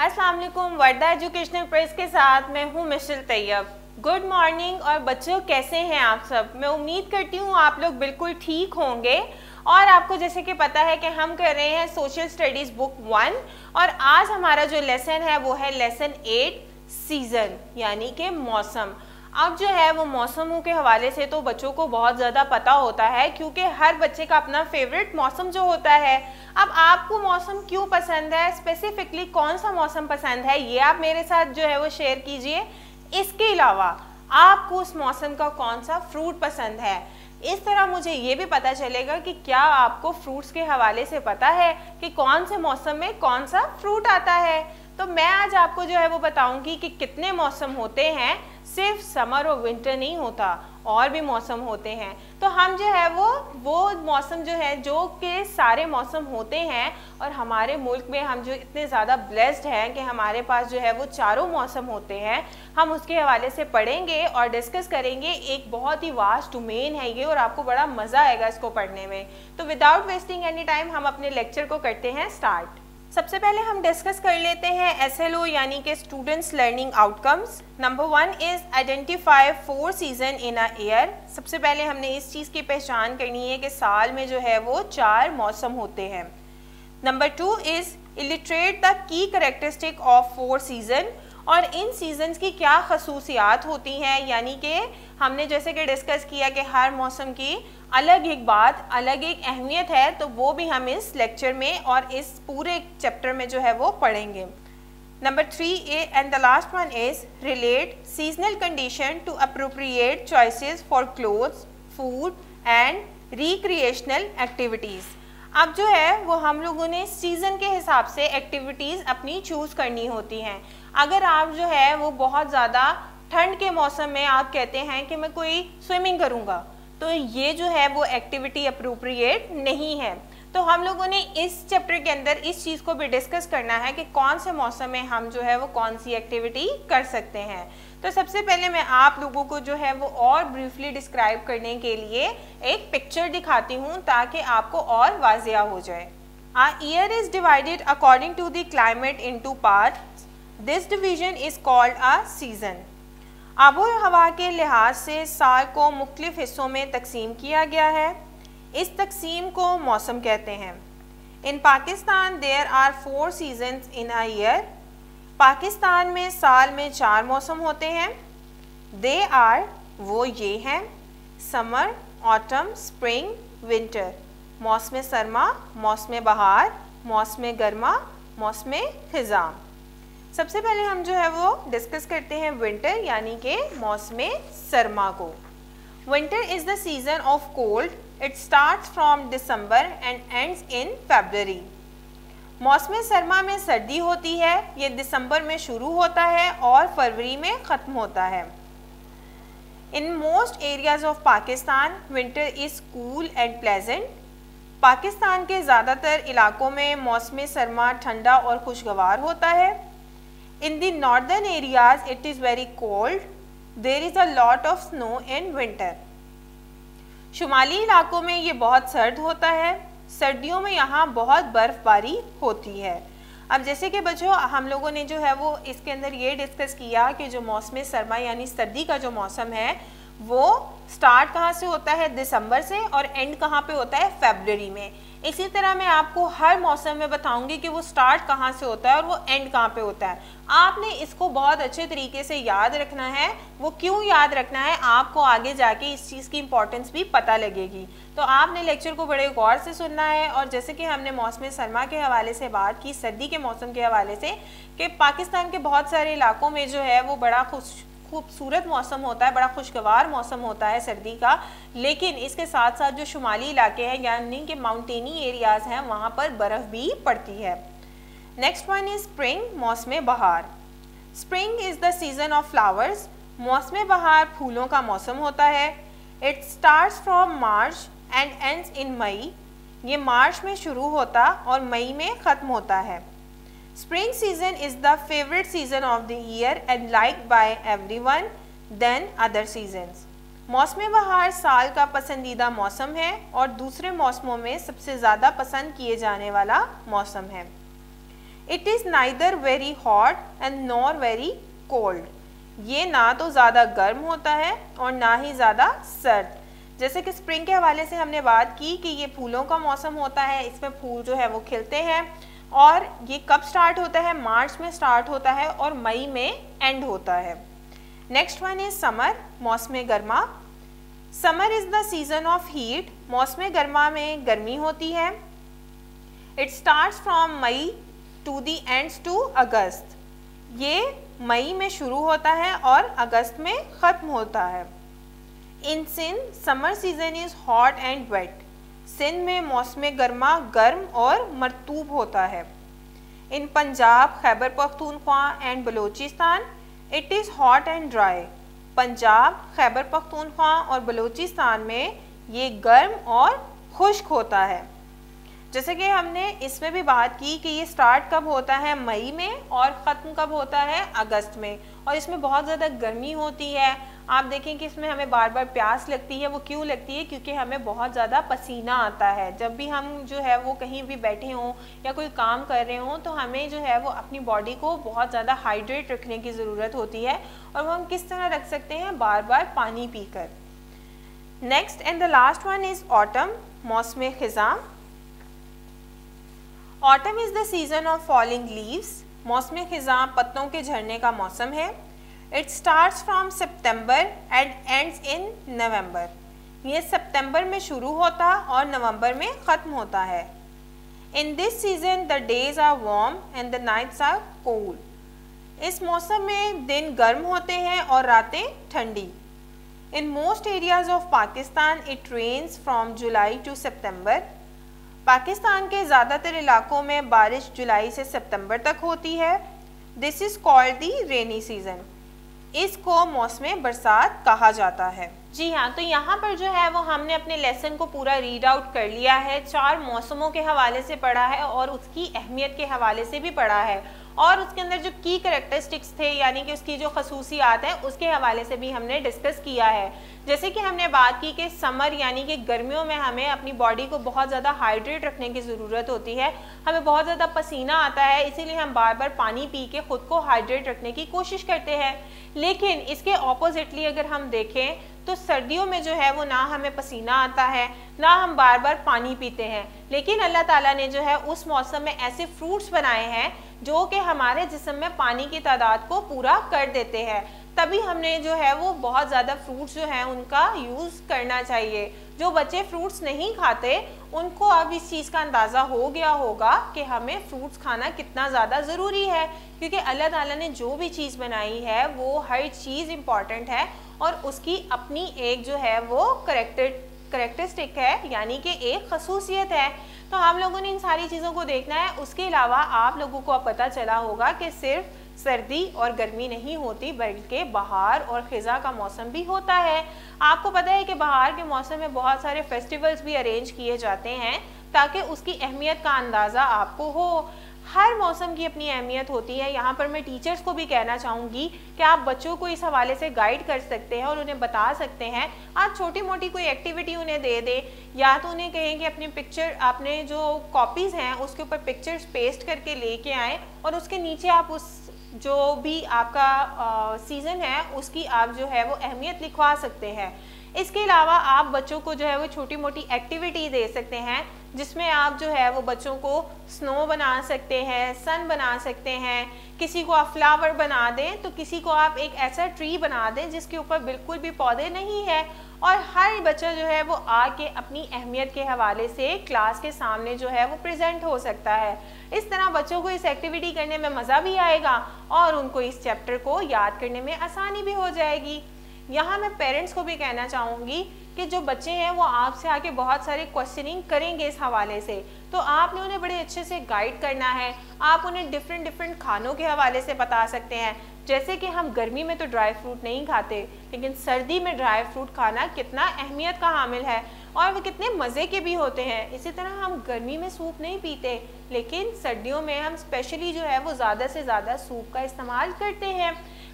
अस्सलाम वालेकुम। वर्दा educational press के साथ मैं हूँ मिशेल तैयब। Good morning. और बच्चों कैसे हैं आप सब? मैं उम्मीद करती हूँ आप लोग बिल्कुल ठीक होंगे। और आपको जैसे कि पता है कि हम कर रहे हैं सोशल स्टडीज़ बुक 1 और आज हमारा जो लेसन है वो है लेसन 8 सीज़न यानी कि मौसम। अब जो है वो मौसमों के हवाले से तो बच्चों को बहुत ज़्यादा पता होता है क्योंकि हर बच्चे का अपना फेवरेट मौसम जो होता है। अब आपको मौसम क्यों पसंद है, स्पेसिफिकली कौन सा मौसम पसंद है, ये आप मेरे साथ जो है वो शेयर कीजिए। इसके अलावा आपको उस मौसम का कौन सा फ्रूट पसंद है, इस तरह मुझे ये भी पता चलेगा कि क्या आपको फ्रूट्स के हवाले से पता है कि कौन से मौसम में कौन सा फ्रूट आता है। तो मैं आज आपको जो है वो बताऊंगी कि कितने मौसम होते हैं, सिर्फ समर और विंटर नहीं होता, और भी मौसम होते हैं। तो हम जो है वो मौसम जो है जो कि सारे मौसम होते हैं और हमारे मुल्क में हम जो इतने ज़्यादा ब्लेस्ड हैं कि हमारे पास जो है वो चारों मौसम होते हैं, हम उसके हवाले से पढ़ेंगे और डिस्कस करेंगे। एक बहुत ही वास्ट डोमेन है ये और आपको बड़ा मज़ा आएगा इसको पढ़ने में। तो विदाउट वेस्टिंग एनी टाइम हम अपने लेक्चर को करते हैं स्टार्ट। सबसे पहले हम डिस्कस कर लेते हैं SLO यानी कि students learning outcomes. Number 1 is identify 4 season in a year. सबसे पहले हमने इस चीज़ की पहचान करनी है कि साल में जो है वो 4 मौसम होते हैं। Number 2 is illustrate the key characteristic of 4 season. और इन सीजन्स की क्या खसूसियात होती हैं, यानी कि हमने जैसे कि डिस्कस किया कि हर मौसम की अलग एक बात, अलग एक अहमियत है, तो वो भी हम इस लेक्चर में और इस पूरे चैप्टर में जो है वो पढ़ेंगे। Number 3 and the last one is relate seasonal condition to appropriate choices for clothes, food and recreational activities. अब जो है वो हम लोगों ने सीज़न के हिसाब से एक्टिविटीज़ अपनी चूज़ करनी होती हैं। अगर आप जो है वो बहुत ज़्यादा ठंड के मौसम में आप कहते हैं कि मैं कोई स्विमिंग करूँगा, तो ये जो है वो एक्टिविटी अप्रोप्रिएट नहीं है। तो हम लोगों ने इस चैप्टर के अंदर इस चीज़ को भी डिस्कस करना है कि कौन से मौसम में हम जो है वो कौन सी एक्टिविटी कर सकते हैं। तो सबसे पहले मैं आप लोगों को जो है वो और ब्रीफली डिस्क्राइब करने के लिए एक पिक्चर दिखाती हूँ ताकि आपको और वाजिया हो जाए। A year is divided according to the climate into parts. This division is called a season. आबो हवा के लिहाज से साल को मुख्तलिफ हिस्सों में तकसीम किया गया है। इस तकसीम को मौसम कहते हैं। In Pakistan there are 4 seasons in a year. Pakistan में साल में 4 मौसम होते हैं। दे आर, वो ये हैं, समर, ऑटम, स्प्रिंग, विंटर। मौसम सरमा, मौसम बहार, मौसम गर्मा, मौसम खिज़ां। सबसे पहले हम जो है वो डिस्कस करते हैं विंटर यानी कि मौसम सरमा को। Winter is the season of cold. It starts from December and ends in February. मौसम सरमा में सर्दी होती है, ये दिसंबर में शुरू होता है और फरवरी में ख़त्म होता है। इन most areas of Pakistan winter is cool and pleasant. Pakistan के ज़्यादातर इलाकों में मौसम सरमा ठंडा और खुशगवार होता है। In the northern areas it is very cold. There is a lot of snow in winter. शुमाली इलाकों में ये बहुत सर्द होता है। सर्दियों में यहाँ बहुत बर्फ़बारी होती है। अब जैसे कि बच्चों हम लोगों ने जो है वो इसके अंदर ये डिस्कस किया कि जो मौसम सरमा यानी सर्दी का जो मौसम है वो स्टार्ट कहाँ से होता है, दिसंबर से, और एंड कहाँ पे होता है, फरवरी में। इसी तरह मैं आपको हर मौसम में बताऊंगी कि वो स्टार्ट कहाँ से होता है और वो एंड कहाँ पे होता है। आपने इसको बहुत अच्छे तरीके से याद रखना है। वो क्यों याद रखना है, आपको आगे जाके इस चीज़ की इम्पोर्टेंस भी पता लगेगी। तो आपने लेक्चर को बड़े गौर से सुनना है। और जैसे कि हमने मौसम सरमा के हवाले से बात की, सर्दी के मौसम के हवाले से, कि पाकिस्तान के बहुत सारे इलाकों में जो है वो बड़ा खूबसूरत मौसम होता है, बड़ा खुशगवार मौसम होता है सर्दी का। लेकिन इसके साथ साथ जो शुमाली इलाके हैं यानी कि माउंटेनी एरियाज़ हैं वहाँ पर बर्फ़ भी पड़ती है। नेक्स्ट वन इज़ स्प्रिंग, मौसम बहार। Spring is the season of flowers. मौसम बहार फूलों का मौसम होता है। It starts from March and ends in May. ये मार्च में शुरू होता और मई में ख़त्म होता है। Spring season is the favorite season of the year and liked by everyone than other seasons. मौसम बहार साल का पसंदीदा मौसम है और दूसरे मौसमों में सबसे ज़्यादा पसंद किए जाने वाला मौसम है। It is neither very hot and nor very cold, ये ना तो ज़्यादा गर्म होता है और ना ही ज़्यादा सर्द। जैसे कि स्प्रिंग के हवाले से हमने बात की कि ये फूलों का मौसम होता है, इसमें फूल जो है वो खिलते हैं और ये कब स्टार्ट होता है, मार्च में स्टार्ट होता है और मई में एंड होता है। नेक्स्ट वन इज समर, मौसम गर्मा। Summer is the season of heat, मौसम गर्मा में गर्मी होती है। It starts from May to the ends to August, ये मई में शुरू होता है और अगस्त में ख़त्म होता है। In Sindh summer season is hot and wet, Sindh में मौसम गर्मा गर्म और मरतूब होता है। In Punjab, Khyber Pakhtunkhwa and Balochistan it is hot and dry, Punjab, Khyber Pakhtunkhwa और बलूचिस्तान में ये गर्म और खुश्क होता है। जैसे कि हमने इसमें भी बात की कि ये स्टार्ट कब होता है, मई में, और ख़त्म कब होता है, अगस्त में, और इसमें बहुत ज़्यादा गर्मी होती है। आप देखें कि इसमें हमें बार बार प्यास लगती है, वो क्यों लगती है, क्योंकि हमें बहुत ज़्यादा पसीना आता है। जब भी हम जो है वो कहीं भी बैठे हों या कोई काम कर रहे हों तो हमें जो है वो अपनी बॉडी को बहुत ज़्यादा हाइड्रेट रखने की ज़रूरत होती है, और वो हम किस तरह रख सकते हैं, बार बार पानी पीकर। Next and the last one is autumn, मौसम ख़िज़ां। Autumn is the season of falling leaves, मौसम ख़िज़ां पत्तों के झड़ने का मौसम है। It starts from September and ends in November, ये सितंबर में शुरू होता और नवंबर में ख़त्म होता है। In this season the days are warm and the nights are cold, इस मौसम में दिन गर्म होते हैं और रातें ठंडी। In most areas of Pakistan it rains from July to September, Pakistan के ज़्यादातर इलाकों में बारिश जुलाई से सितंबर तक होती है। This is called the rainy season, इसको मौसम बरसात कहा जाता है। जी हाँ, तो यहाँ पर जो है वो हमने अपने लेसन को पूरा रीड आउट कर लिया है, 4 मौसमों के हवाले से पढ़ा है और उसकी अहमियत के हवाले से भी पढ़ा है, और उसके अंदर जो की करैक्टरिस्टिक्स थे यानी कि उसकी जो खसूसियात हैं उसके हवाले से भी हमने डिस्कस किया है। जैसे कि हमने बात की कि समर यानी कि गर्मियों में हमें अपनी बॉडी को बहुत ज़्यादा हाइड्रेट रखने की ज़रूरत होती है, हमें बहुत ज़्यादा पसीना आता है, इसीलिए हम बार बार पानी पी के ख़ुद को हाइड्रेट रखने की कोशिश करते हैं। लेकिन इसके ऑपोजिटली अगर हम देखें तो सर्दियों में जो है वो ना हमें पसीना आता है, ना हम बार बार पानी पीते हैं, लेकिन अल्लाह ताला ने जो है उस मौसम में ऐसे फ्रूट्स बनाए हैं जो कि हमारे जिस्म में पानी की तादाद को पूरा कर देते हैं। तभी हमने जो है वो बहुत ज़्यादा फ्रूट्स जो हैं उनका यूज़ करना चाहिए। जो बच्चे फ्रूट्स नहीं खाते उनको अब इस चीज़ का अंदाज़ा हो गया होगा कि हमें फ्रूट्स खाना कितना ज़्यादा ज़रूरी है, क्योंकि अल्लाह ताला ने जो भी चीज़ बनाई है वो हर चीज़ इम्पॉर्टेंट है और उसकी अपनी एक जो है वो करैक्टरिस्टिक है, यानी कि एक खसूसियत है। तो हम लोगों ने इन सारी चीज़ों को देखना है। उसके अलावा आप लोगों को अब पता चला होगा कि सिर्फ सर्दी और गर्मी नहीं होती बल्कि बहार और ख़िज़ा का मौसम भी होता है। आपको पता है कि बहार के मौसम में बहुत सारे फेस्टिवल्स भी अरेंज किए जाते हैं ताकि उसकी अहमियत का अंदाज़ा आपको हो। हर मौसम की अपनी अहमियत होती है। यहाँ पर मैं टीचर्स को भी कहना चाहूँगी कि आप बच्चों को इस हवाले से गाइड कर सकते हैं और उन्हें बता सकते हैं। आप छोटी मोटी कोई एक्टिविटी उन्हें दे दें, या तो उन्हें कहें कि अपनी पिक्चर, आपने जो कॉपीज़ हैं उसके ऊपर पिक्चर्स पेस्ट करके लेके आएँ और उसके नीचे आप उस जो भी आपका सीज़न है उसकी आप जो है वो अहमियत लिखवा सकते हैं। इसके अलावा आप बच्चों को जो है वो छोटी मोटी एक्टिविटी दे सकते हैं जिसमें आप जो है वो बच्चों को स्नो बना सकते हैं, सन बना सकते हैं, किसी को आप फ्लावर बना दें तो किसी को आप एक ऐसा ट्री बना दें जिसके ऊपर बिल्कुल भी पौधे नहीं है, और हर बच्चा जो है वो आके अपनी अहमियत के हवाले से क्लास के सामने जो है वो प्रेजेंट हो सकता है। इस तरह बच्चों को इस एक्टिविटी करने में मज़ा भी आएगा और उनको इस चैप्टर को याद करने में आसानी भी हो जाएगी। यहाँ मैं पेरेंट्स को भी कहना चाहूँगी कि जो बच्चे हैं वो आपसे आके बहुत सारे क्वेश्चनिंग करेंगे इस हवाले से, तो आपने उन्हें बड़े अच्छे से गाइड करना है। आप उन्हें डिफरेंट खानों के हवाले से बता सकते हैं, जैसे कि हम गर्मी में तो ड्राई फ्रूट नहीं खाते, लेकिन सर्दी में ड्राई फ्रूट खाना कितना अहमियत का हामिल है। और वो कितने मज़े के भी होते हैं। इसी तरह हम गर्मी में सूप नहीं पीते, लेकिन सर्दियों में हम स्पेशली जो है वो ज़्यादा से ज़्यादा सूप का इस्तेमाल करते हैं।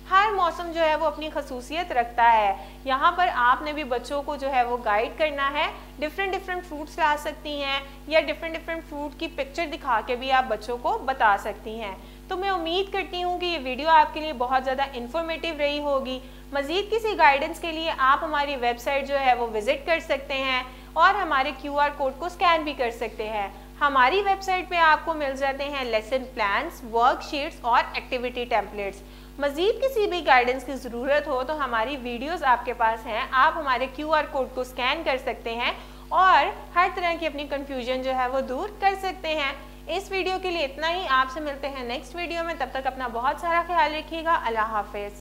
हर मौसम जो है वो अपनी खसूसियत रखता है। यहाँ पर आपने भी बच्चों को जो है वो गाइड करना है। डिफरेंट फ्रूट्स ला सकती हैं या डिफरेंट फ्रूट की पिक्चर दिखा के भी आप बच्चों को बता सकती हैं। तो मैं उम्मीद करती हूँ कि ये वीडियो आपके लिए बहुत ज़्यादा इन्फॉर्मेटिव रही होगी। मज़ीद किसी गाइडेंस के लिए आप हमारी वेबसाइट जो है वो विज़िट कर सकते हैं और हमारे QR कोड को स्कैन भी कर सकते हैं। हमारी वेबसाइट पे आपको मिल जाते हैं लेसन प्लान्स, वर्कशीट्स और एक्टिविटी टेम्पलेट्स। मज़ीद किसी भी गाइडेंस की ज़रूरत हो तो हमारी वीडियोस आपके पास हैं, आप हमारे QR कोड को स्कैन कर सकते हैं और हर तरह की अपनी कन्फ्यूजन जो है वो दूर कर सकते हैं। इस वीडियो के लिए इतना ही। आपसे मिलते हैं नेक्स्ट वीडियो में, तब तक अपना बहुत सारा ख्याल रखिएगा। अल्लाह हाफिज़।